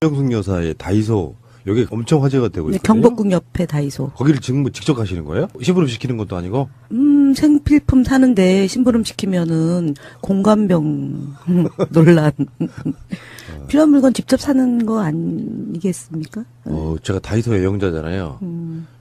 김정숙 여사의 다이소 여기 엄청 화제가 되고 있거든요. 경복궁 옆에 다이소. 거기를 지금 직접 가시는 거예요? 심부름 시키는 것도 아니고? 생필품 사는데 심부름 시키면은 공감병 논란. 필요한 물건 직접 사는 거 아니겠습니까? 제가 다이소 애용자잖아요.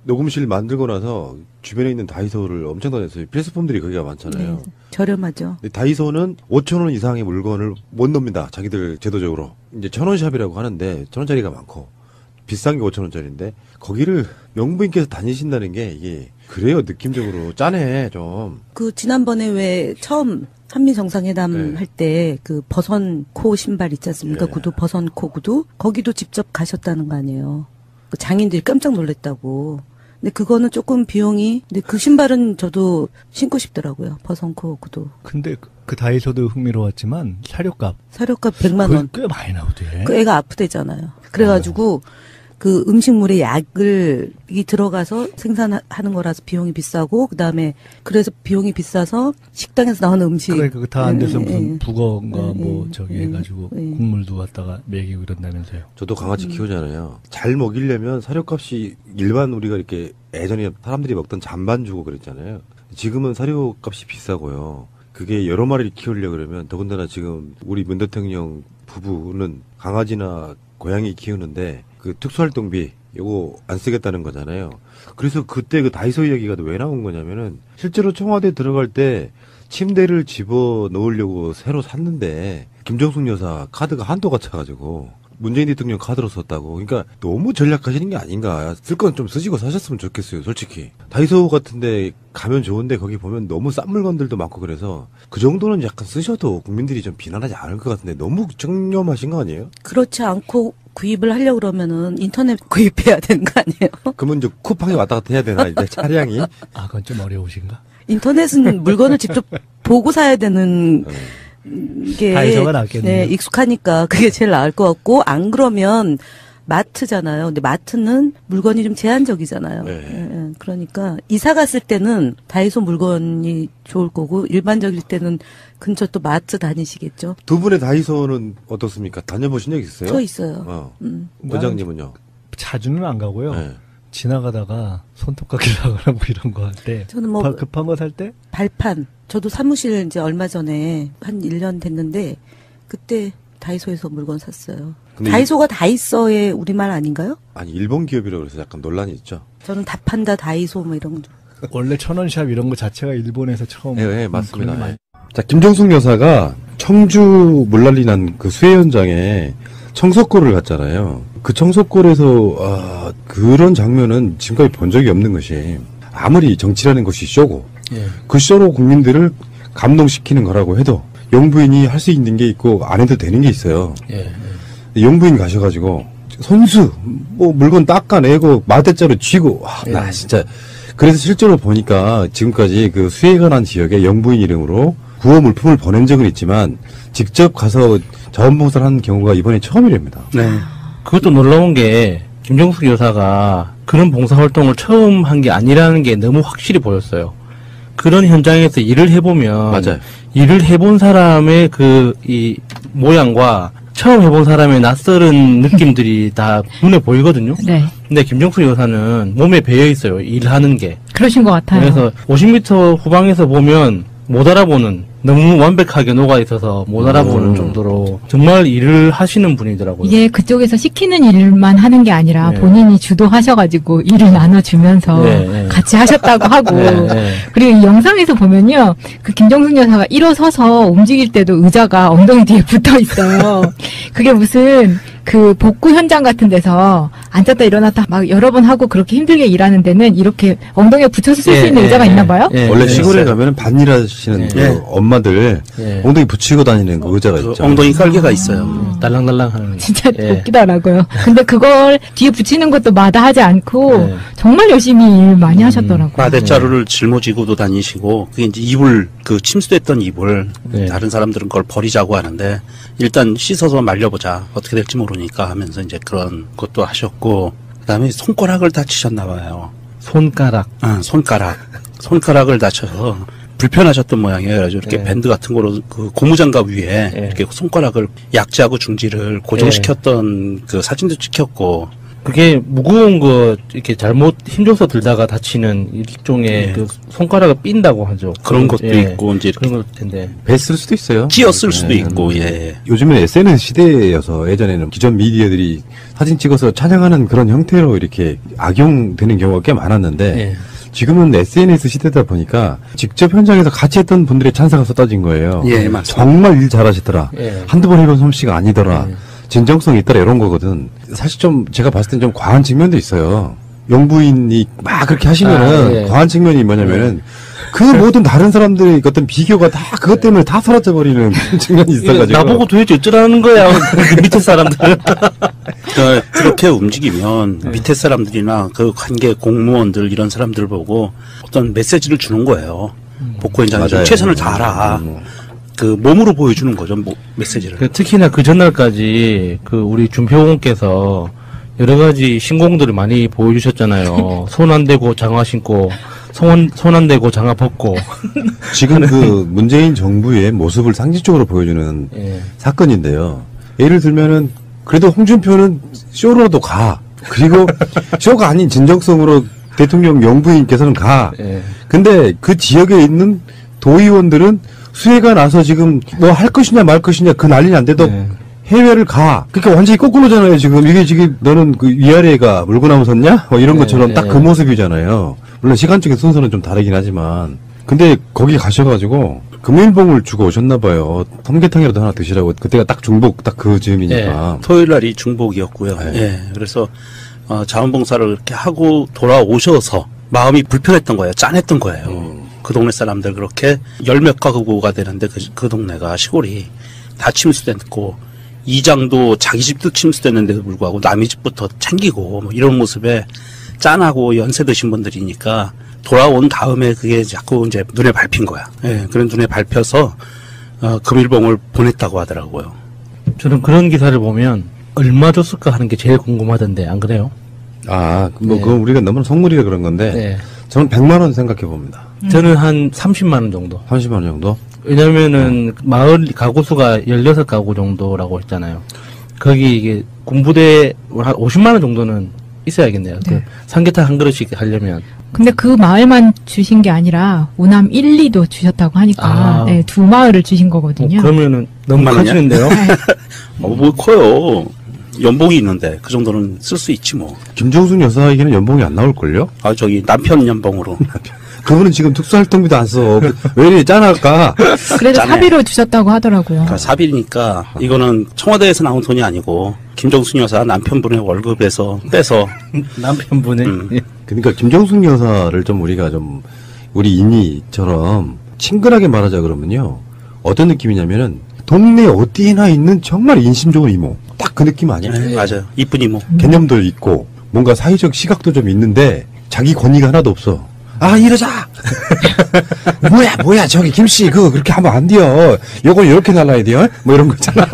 녹음실 만들고 나서 주변에 있는 다이소를 엄청 다녔어요. 필수품들이 거기가 많잖아요. 네, 저렴하죠. 근데 다이소는 5,000원 이상의 물건을 못 넣습니다. 자기들 제도적으로. 이제 1,000원 샵이라고 하는데 1,000원짜리가 많고 비싼 게 5,000원짜리인데 거기를 명부인께서 다니신다는 게 이게 그래요. 느낌적으로 짠해 좀. 그 지난번에 왜 처음 한미 정상회담 네. 할 때 그 버선코 신발 있지 않습니까? 네. 구두 버선코 구두 거기도 직접 가셨다는 거 아니에요. 그 장인들이 깜짝 놀랐다고. 근데 그거는 조금 비용이 근데 그 신발은 저도 신고 싶더라고요. 버선코 구두. 근데 그 다이소도 흥미로웠지만 사료값 100만 원. 꽤 많이 나오대. 그 애가 아프대잖아요. 그래가지고 그 음식물에 약을 이 들어가서 생산하는 거라서 비용이 비싸고 그다음에 그래서 비용이 비싸서 식당에서 나오는 음식 그러니까 다 안 돼서 무슨 예. 북어인가 예, 뭐 예, 저기 예, 해가지고 예. 국물도 갖다가 먹이고 이런다면서요. 저도 강아지 키우잖아요. 잘 먹이려면 사료값이 일반 우리가 이렇게 예전에 사람들이 먹던 잔반 주고 그랬잖아요. 지금은 사료값이 비싸고요. 그게 여러 마리를 키우려고 그러면 더군다나 지금 우리 문 대통령 부부는 강아지나 고양이 키우는데 그 특수활동비 이거 안 쓰겠다는 거잖아요. 그래서 그때 그 다이소 이야기가 왜 나온 거냐면은 실제로 청와대 들어갈 때 침대를 집어 넣으려고 새로 샀는데 김정숙 여사 카드가 한도가 차가지고 문재인 대통령 카드로 썼다고. 그러니까 너무 전략하시는 게 아닌가. 쓸 건 좀 쓰시고 사셨으면 좋겠어요, 솔직히. 다이소 같은데 가면 좋은데 거기 보면 너무 싼 물건들도 많고 그래서 그 정도는 약간 쓰셔도 국민들이 좀 비난하지 않을 것 같은데 너무 청렴하신 거 아니에요? 그렇지 않고 구입을 하려고 그러면은 인터넷 구입해야 되는 거 아니에요? 그러면 이제 쿠팡에 왔다 갔다 해야 되나 이제 차량이? 아, 그건 좀 어려우신가? 인터넷은 물건을 직접 보고 사야 되는 게 다이소가 낫겠네요. 네, 익숙하니까 그게 제일 나을 것 같고 안 그러면 마트잖아요. 근데 마트는 물건이 좀 제한적이잖아요. 네. 예, 그러니까 이사 갔을 때는 다이소 물건이 좋을 거고 일반적일 때는 근처 또 마트 다니시겠죠. 두 분의 다이소는 어떻습니까? 다녀보신 적 있어요? 저 있어요. 원장님은요? 자주는 안 가고요. 네. 지나가다가 손톱 깎이려고 하고 이런 거 할 때. 저는 뭐 급한 거 살 때? 발판. 저도 사무실 이제 얼마 전에 한 1년 됐는데 그때 다이소에서 물건 샀어요. 근데 다이소가 다이소의 우리말 아닌가요? 아니 일본 기업이라고 그래서 약간 논란이 있죠. 저는 다 판다 다이소 뭐 이런 거. 원래 1,000원샵 이런 거 자체가 일본에서 처음. 네, 맞습니다. 그런 게 많이- 자, 김정숙 여사가 청주 물난리 난 그 수해 현장에 청석골을 갔잖아요. 그 청석골에서 그런 장면은 지금까지 본 적이 없는 것이 아무리 정치라는 것이 쇼고 예. 그 쇼로 국민들을 감동시키는 거라고 해도 영부인이 할 수 있는 게 있고 안 해도 되는 게 있어요. 예. 영부인 가셔가지고 손수 뭐 물건 닦아내고 마대자루 쥐고 나 진짜 그래서 실제로 보니까 지금까지 그 수해가 난 지역에 영부인 이름으로 구호 물품을 보낸 적은 있지만 직접 가서 자원봉사를 하는 경우가 이번에 처음이랍니다. 네. 그것도 놀라운 게 김정숙 여사가 그런 봉사활동을 처음 한 게 아니라는 게 너무 확실히 보였어요. 그런 현장에서 일을 해보면 맞아요. 일을 해본 사람의 이 모양과 처음 해본 사람의 낯설은 느낌들이 다 눈에 보이거든요. 네. 근데 김정숙 여사는 몸에 배어 있어요. 일하는 게. 그러신 것 같아요. 그래서 50m 후방에서 보면 못 알아보는 너무 완벽하게 녹아 있어서 못 알아보는 정도로 정말 일을 하시는 분이더라고요. 이게 그쪽에서 시키는 일만 하는 게 아니라 네. 본인이 주도하셔가지고 일을 나눠주면서 네, 네. 같이 하셨다고 하고 네. 그리고 이 영상에서 보면요 그 김정숙 여사가 일어서서 움직일 때도 의자가 엉덩이 뒤에 붙어 있어요. 그게 무슨 그 복구 현장 같은 데서 앉았다 일어났다 막 여러 번 하고 그렇게 힘들게 일하는 데는 이렇게 엉덩이에 붙여서 쓸 수 있는 의자가 있나 봐요. 원래 시골에 가면은 반일하시는 그 엄마들 예. 엉덩이 붙이고 다니는 그 의자가 있죠. 엉덩이 깔개가 있어요. 달랑달랑 하는. 진짜 예. 웃기더라고요. 근데 그걸 뒤에 붙이는 것도 마다하지 않고 네. 정말 열심히 일 많이 하셨더라고요. 마대자루를 짊어지고도 다니시고 그게 이제 이불 그 침수됐던 이불 네. 다른 사람들은 그걸 버리자고 하는데 일단 씻어서 말려보자 어떻게 될지 모르니까 하면서 이제 그런 것도 하셨고 그다음에 손가락을 다치셨나 봐요. 손가락. 손가락을 다쳐서 불편하셨던 모양이에요. 그래가지고 이렇게 예. 밴드 같은 거로 그 고무장갑 위에 예. 이렇게 손가락을 약지하고 중지를 고정시켰던 그 사진도 찍혔고. 그게 무거운 거 이렇게 잘못 힘줘서 들다가 다치는 일종의 예. 그 손가락을 삔다고 하죠. 그런 것도 예. 있고, 이제 이렇게 그런 걸 텐데. 뱄을 수도 있어요. 찧었을 수도 네. 있고, 예. 요즘은 SNS 시대여서 예전에는 기존 미디어들이 사진 찍어서 찬양하는 그런 형태로 이렇게 악용되는 경우가 꽤 많았는데 예. 지금은 SNS 시대다 보니까 직접 현장에서 같이 했던 분들의 찬사가 쏟아진 거예요. 예, 맞습니다. 정말 일 잘하시더라. 예. 한두 번 해본 솜씨가 아니더라. 예. 진정성이 있더라 이런 거거든. 사실 좀 제가 봤을 땐 좀 과한 측면도 있어요. 영부인이 막 그렇게 하시면은 예. 과한 측면이 뭐냐면은 그 모든 다른 사람들의 어떤 비교가 다 그것 때문에 다 사라져 버리는 측면이 있어가지고. 나보고 도대체 어쩌라는 거야. 그 밑에 사람들은. 그러니까 그렇게 움직이면 밑에 사람들이나 그 관계 공무원들 이런 사람들 보고 어떤 메시지를 주는 거예요. 복구 현장에서 맞아요. 최선을 다하라. 그 몸으로 보여주는 거죠. 메시지를. 그 특히나 그 전날까지 그 우리 준표원께서 여러 가지 신공들을 많이 보여주셨잖아요. 손 안 대고 장화 신고, 손 안 대고 장화 벗고. 지금 그 문재인 정부의 모습을 상징적으로 보여주는 예. 사건인데요. 예를 들면은 그래도 홍준표는 쇼로라도 가. 그리고 쇼가 아닌 진정성으로 대통령 영부인께서는 가. 예. 근데 그 지역에 있는 도의원들은 수해가 나서 지금 뭐 할 것이냐 말 것이냐 그 난리 난데도 네. 해외를 가. 그러니까 완전히 거꾸로잖아요. 지금 이게 지금 너는 그 위아래가 물구나무 섰냐? 뭐 이런 네, 것처럼 딱 네. 그 모습이잖아요. 물론 시간적인 순서는 좀 다르긴 하지만. 근데 거기 가셔가지고 금일봉을 주고 오셨나 봐요. 삼계탕이라도 하나 드시라고. 그때가 딱 중복 딱 그 즈음이니까. 토요일 날이 중복이었고요. 네. 예. 그래서 자원봉사를 이렇게 하고 돌아오셔서 마음이 불편했던 거예요. 짠했던 거예요. 그 동네 사람들 그렇게 열몇 가구가 되는데 그 동네가 시골이 다 침수됐고 이장도 자기 집도 침수됐는데도 불구하고 남의 집부터 챙기고 뭐 이런 모습에 짠하고 연세 드신 분들이니까 돌아온 다음에 그게 자꾸 이제 눈에 밟힌 거야. 예. 그런 눈에 밟혀서 금일봉을 보냈다고 하더라고요. 저는 그런 기사를 보면 얼마 줬을까 하는 게 제일 궁금하던데 안 그래요? 아, 뭐 네. 그건 우리가 너무 속물이라 그런 건데. 네. 저는 100만 원 생각해 봅니다. 저는 한 30만 원 정도. 30만 원 정도? 왜냐면은 마을 가구 수가 16가구 정도라고 했잖아요. 거기 이게 군부대 한 50만 원 정도는 있어야겠네요. 그 삼계탕 한 그릇씩 하려면. 근데 그 마을만 주신 게 아니라 오남 1, 2도 주셨다고 하니까 아. 네, 두 마을을 주신 거거든요. 그러면은 너무 얼마나 커지는데요? 뭐 커요. 연봉이 있는데 그 정도는 쓸 수 있지 뭐. 김정숙 여사에게는 연봉이 안 나올걸요? 저기 남편 연봉으로. 그분은 지금 특수활동비도 안 써. 왜 이래 짠할까? 그래도 짠해. 사비로 주셨다고 하더라고요. 그러니까 사비니까 이거는 청와대에서 나온 돈이 아니고 김정숙 여사 남편분의 월급에서 빼서 남편분의. 그러니까 김정숙 여사를 좀 우리가 좀 우리 인이처럼 친근하게 말하자 그러면요. 어떤 느낌이냐면은 동네 어디에나 있는 정말 인심 좋은 이모. 딱 그 느낌 아니야? 네, 맞아요. 이쁜 이모. 개념도 있고 뭔가 사회적 시각도 좀 있는데 자기 권위가 하나도 없어. 아 이러자. 뭐야 저기 김씨 그렇게 하면 안 돼요. 요걸 이렇게 날라야 돼요. 뭐 이런 거 있잖아.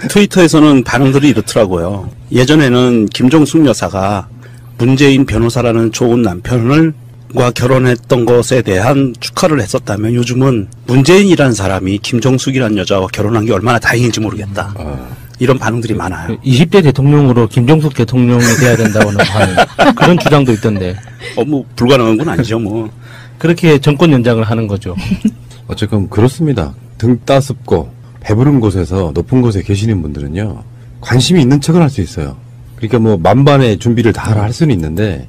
트위터에서는 반응들이 이렇더라고요. 예전에는 김정숙 여사가 문재인 변호사라는 좋은 남편을 과 결혼했던 것에 대한 축하를 했었다면 요즘은 문재인이라는 사람이 김정숙이라는 여자와 결혼한 게 얼마나 다행인지 모르겠다. 이런 반응들이 많아요. 20대 대통령으로 김정숙 대통령이 돼야 된다고는 하는 그런 주장도 있던데. 뭐 불가능한 건 아니죠, 뭐. 그렇게 정권 연장을 하는 거죠. 어쨌건 그렇습니다. 등 따습고 배부른 곳에서 높은 곳에 계시는 분들은요. 관심이 있는 척은 할 수 있어요. 그러니까 뭐 만반의 준비를 다 할 수는 있는데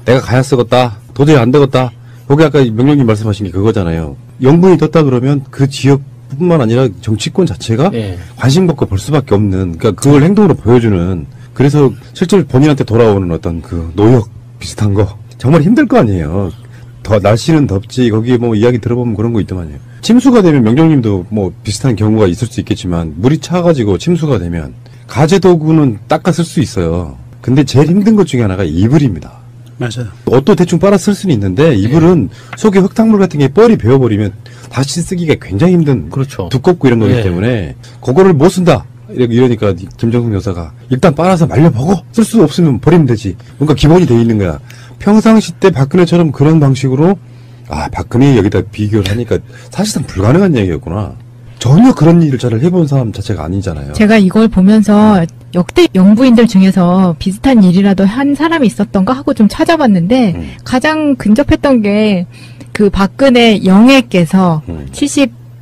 내가 가야 쓰겄다. 도저히 안 되겠다. 거기 아까 명령님 말씀하신 게 그거잖아요. 영분이 떴다 그러면 그 지역뿐만 아니라 정치권 자체가 예. 관심 갖고 볼 수밖에 없는, 그러니까 그걸 행동으로 보여주는, 그래서 실제로 본인한테 돌아오는 어떤 그 노역 비슷한 거 정말 힘들 거 아니에요. 더 날씨는 덥지. 거기에 뭐 이야기 들어보면 그런 거 있더만요. 침수가 되면 명령님도 뭐 비슷한 경우가 있을 수 있겠지만 물이 차가지고 침수가 되면 가재 도구는 닦아 쓸 수 있어요. 근데 제일 힘든 것 중에 하나가 이불입니다. 맞아요. 옷도 대충 빨아 쓸 수는 있는데 이불은 속에 흙탕물 같은 게 뻘이 베어버리면 다시 쓰기가 굉장히 힘든, 그렇죠. 두껍고 이런 거기 예. 때문에 그거를 못 쓴다 이러니까 김정숙 여사가 일단 빨아서 말려보고 쓸 수 없으면 버리면 되지. 뭔가 기본이 돼 있는 거야. 평상시 때 박근혜처럼 그런 방식으로 아, 박근혜 여기다 비교를 하니까 사실상 불가능한 얘기였구나. 전혀 그런 일을 잘 해본 사람 자체가 아니잖아요. 제가 이걸 보면서 역대 영부인들 중에서 비슷한 일이라도 한 사람이 있었던가 하고 좀 찾아봤는데 가장 근접했던 게 그 박근혜 영애께서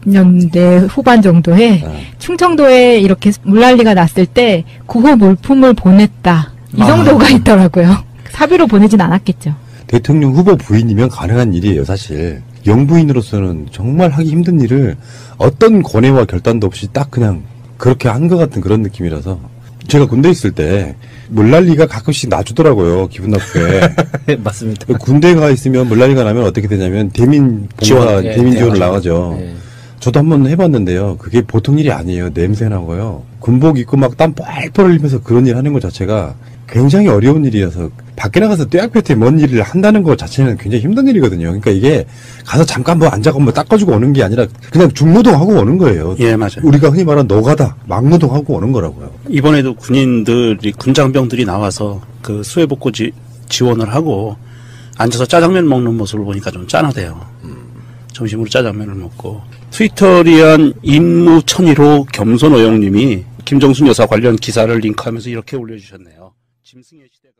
70년대 후반 정도에 충청도에 이렇게 물난리가 났을 때 구호 물품을 보냈다. 이 정도가 있더라고요. 사비로 보내진 않았겠죠. 대통령 후보 부인이면 가능한 일이에요, 사실. 영부인으로서는 정말 하기 힘든 일을 어떤 권해와 결단도 없이 딱 그냥 그렇게 한 것 같은 그런 느낌이라서. 제가 군대 있을 때 물난리가 가끔씩 나주더라고요, 기분 나쁘게. 맞습니다. 군대 가 있으면 물난리가 나면 어떻게 되냐면 대민 봉사, 지원, 대민 지원을 나가죠. 예. 저도 한번 해봤는데요. 그게 보통 일이 아니에요. 냄새 나고요. 군복 입고 막 땀 뻘뻘 흘리면서 그런 일 하는 것 자체가 굉장히 어려운 일이어서 밖에 나가서 떼약볕에 먼 일을 한다는 것 자체는 굉장히 힘든 일이거든요. 그러니까 이게 가서 잠깐 뭐 앉아가 뭐 닦아주고 오는 게 아니라 그냥 중노동하고 오는 거예요. 예, 맞아요. 우리가 흔히 말하는 노가다, 막노동하고 오는 거라고요. 이번에도 군인들이 군장병들이 나와서 그 수해복구 지원을 하고 앉아서 짜장면 먹는 모습을 보니까 좀 짠하대요. 점심으로 짜장면을 먹고. 트위터리안 임무천일호 겸손어영님이 김정순 여사 관련 기사를 링크하면서 이렇게 올려주셨네요. 짐승의 시대가